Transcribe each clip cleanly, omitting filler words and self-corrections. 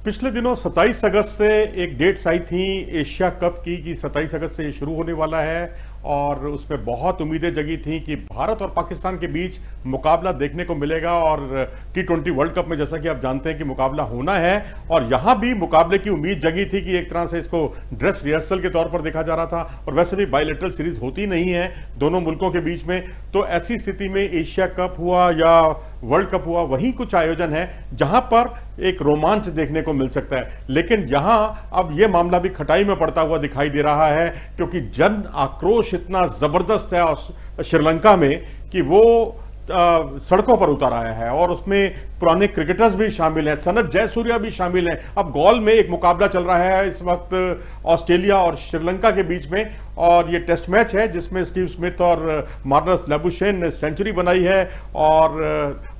पिछले दिनों 27 अगस्त से एक डेट्स आई थी एशिया कप की कि 27 अगस्त से ये शुरू होने वाला है और उसमें बहुत उम्मीदें जगी थी कि भारत और पाकिस्तान के बीच मुकाबला देखने को मिलेगा और T20 वर्ल्ड कप में जैसा कि आप जानते हैं कि मुकाबला होना है और यहां भी मुकाबले की उम्मीद जगी थी कि एक तरह से इसको ड्रेस रिहर्सल के तौर पर देखा जा रहा था और वैसे भी बायलैटरल सीरीज होती नहीं है दोनों मुल्कों के बीच में। तो ऐसी स्थिति में एशिया कप हुआ या वर्ल्ड कप हुआ, वही कुछ आयोजन है जहां पर एक रोमांच देखने को मिल सकता है। लेकिन यहां अब यह मामला भी खटाई में पड़ता हुआ दिखाई दे रहा है क्योंकि जन आक्रोश इतना जबरदस्त है श्रीलंका में कि वो सड़कों पर उतर आया है और उसमें पुराने क्रिकेटर्स भी शामिल हैं, सनत जयसूर्या भी शामिल हैं। अब गॉल में एक मुकाबला चल रहा है इस वक्त ऑस्ट्रेलिया और श्रीलंका के बीच में और ये टेस्ट मैच है जिसमें स्टीव स्मिथ और मार्नस लैबुशेन ने सेंचुरी बनाई है और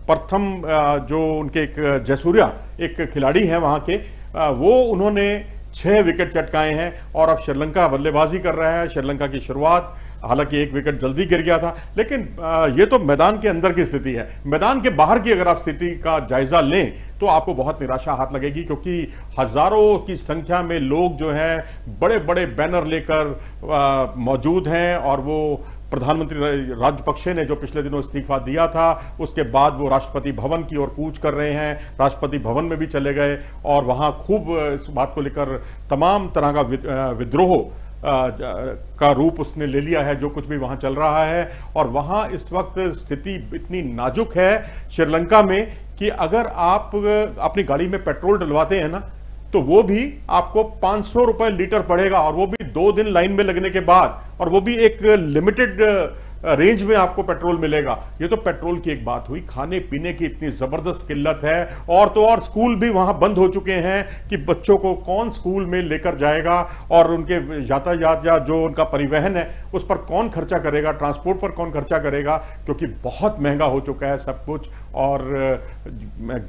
प्रथम जो उनके एक जयसूर्या एक खिलाड़ी हैं वहां के, वो उन्होंने 6 विकेट चटकाए हैं और अब श्रीलंका बल्लेबाजी कर रहा है। श्रीलंका की शुरुआत, हालांकि एक विकेट जल्दी गिर गया था, लेकिन ये तो मैदान के अंदर की स्थिति है। मैदान के बाहर की अगर आप स्थिति का जायजा लें तो आपको बहुत निराशा हाथ लगेगी क्योंकि हजारों की संख्या में लोग जो है बड़े बड़े बैनर लेकर मौजूद हैं और वो प्रधानमंत्री राजपक्षे ने जो पिछले दिनों इस्तीफा दिया था उसके बाद वो राष्ट्रपति भवन की ओर कूच कर रहे हैं। राष्ट्रपति भवन में भी चले गए और वहां खूब इस बात को लेकर तमाम तरह का विद्रोह का रूप उसने ले लिया है जो कुछ भी वहां चल रहा है। और वहां इस वक्त स्थिति इतनी नाजुक है श्रीलंका में कि अगर आप अपनी गाड़ी में पेट्रोल डलवाते हैं ना तो वो भी आपको 500 रुपए लीटर पड़ेगा और वो भी 2 दिन लाइन में लगने के बाद, और वो भी एक लिमिटेड रेंज में आपको पेट्रोल मिलेगा। ये तो पेट्रोल की एक बात हुई, खाने पीने की इतनी जबरदस्त किल्लत है और तो और स्कूल भी वहां बंद हो चुके हैं कि बच्चों को कौन स्कूल में लेकर जाएगा और उनके यातायात या जो उनका परिवहन है उस पर कौन खर्चा करेगा, ट्रांसपोर्ट पर कौन खर्चा करेगा, क्योंकि बहुत महंगा हो चुका है सब कुछ। और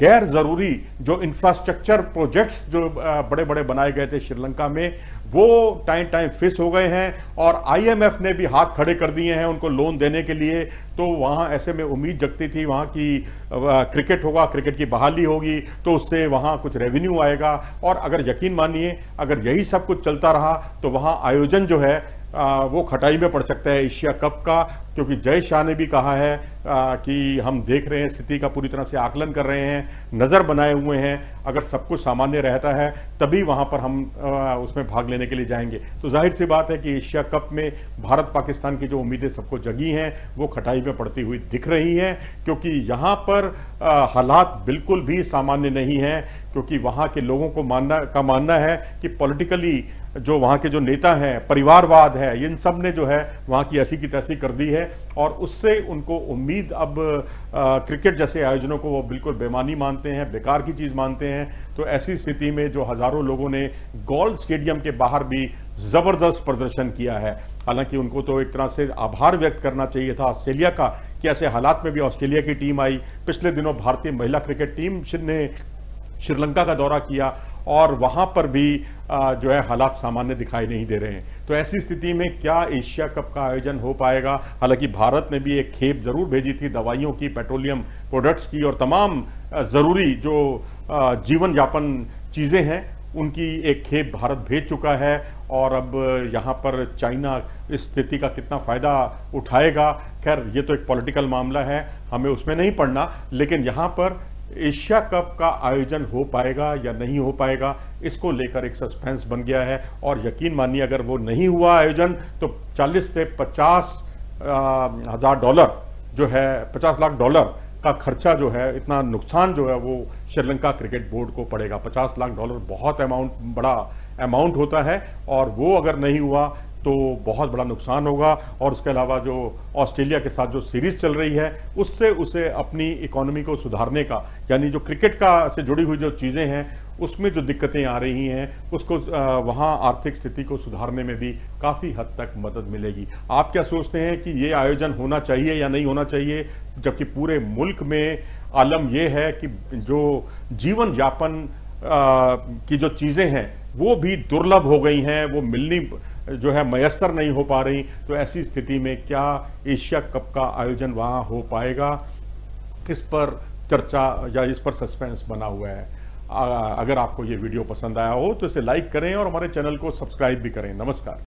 गैर जरूरी जो इंफ्रास्ट्रक्चर प्रोजेक्ट्स जो बड़े बड़े बनाए गए थे श्रीलंका में वो टाइम फिस हो गए हैं और IMF ने भी हाथ खड़े कर दिए हैं उनको लोन देने के लिए। तो वहां ऐसे में उम्मीद जगती थी वहां की क्रिकेट होगा, क्रिकेट की बहाली होगी तो उससे वहां कुछ रेवेन्यू आएगा। और अगर यकीन मानिए अगर यही सब कुछ चलता रहा तो वहां आयोजन जो है वो खटाई में पड़ सकता है एशिया कप का, क्योंकि जय शाह ने भी कहा है कि हम देख रहे हैं, स्थिति का पूरी तरह से आकलन कर रहे हैं, नजर बनाए हुए हैं, अगर सब कुछ सामान्य रहता है तभी वहां पर हम उसमें भाग लेने के लिए जाएंगे। तो जाहिर सी बात है कि एशिया कप में भारत पाकिस्तान की जो उम्मीदें सबको जगी हैं वो खटाई में पड़ती हुई दिख रही हैं, क्योंकि यहां पर हालात बिल्कुल भी सामान्य नहीं है। क्योंकि वहां के लोगों को मानना है कि पॉलिटिकली जो वहां के जो नेता हैं, परिवारवाद है, इन सब ने जो है वहां की ऐसी की तैसी कर दी है और उससे उनको उम्मीद अब क्रिकेट जैसे आयोजनों को वो बिल्कुल बेमानी मानते हैं, बेकार की चीज मानते हैं। तो ऐसी स्थिति में जो हजारों लोगों ने गोल्ड स्टेडियम के बाहर भी जबरदस्त प्रदर्शन किया है, हालांकि उनको तो एक तरह से आभार व्यक्त करना चाहिए था ऑस्ट्रेलिया का कि ऐसे हालात में भी ऑस्ट्रेलिया की टीम आई। पिछले दिनों भारतीय महिला क्रिकेट टीम ने श्रीलंका का दौरा किया और वहां पर भी जो है हालात सामान्य दिखाई नहीं दे रहे हैं। तो ऐसी स्थिति में क्या एशिया कप का आयोजन हो पाएगा? हालांकि भारत ने भी एक खेप जरूर भेजी थी दवाइयों की, पेट्रोलियम प्रोडक्ट्स की और तमाम जरूरी जो जीवन यापन चीजें हैं उनकी एक खेप भारत भेज चुका है। और अब यहां पर चाइना इस स्थिति का कितना फायदा उठाएगा, खैर ये तो एक पॉलिटिकल मामला है, हमें उसमें नहीं पड़ना। लेकिन यहां पर एशिया कप का आयोजन हो पाएगा या नहीं हो पाएगा इसको लेकर एक सस्पेंस बन गया है। और यकीन मानिए अगर वो नहीं हुआ आयोजन तो 40 से 50 हजार डॉलर जो है, 50 लाख डॉलर का खर्चा जो है, इतना नुकसान जो है वो श्रीलंका क्रिकेट बोर्ड को पड़ेगा। 50 लाख डॉलर बहुत बड़ा अमाउंट होता है और वो अगर नहीं हुआ तो बहुत बड़ा नुकसान होगा। और उसके अलावा जो ऑस्ट्रेलिया के साथ जो सीरीज चल रही है उससे उसे अपनी इकोनॉमी को सुधारने का, यानी जो क्रिकेट का से जुड़ी हुई जो चीजें हैं उसमें जो दिक्कतें आ रही हैं उसको वहां आर्थिक स्थिति को सुधारने में भी काफी हद तक मदद मिलेगी। आप क्या सोचते हैं कि ये आयोजन होना चाहिए या नहीं होना चाहिए, जबकि पूरे मुल्क में आलम यह है कि जो जीवन यापन की जो चीजें हैं वो भी दुर्लभ हो गई हैं, वो मिलनी जो है मयसर नहीं हो पा रही। तो ऐसी स्थिति में क्या एशिया कप का आयोजन वहां हो पाएगा, किस पर चर्चा या इस पर सस्पेंस बना हुआ है। अगर आपको ये वीडियो पसंद आया हो तो इसे लाइक करें और हमारे चैनल को सब्सक्राइब भी करें। नमस्कार।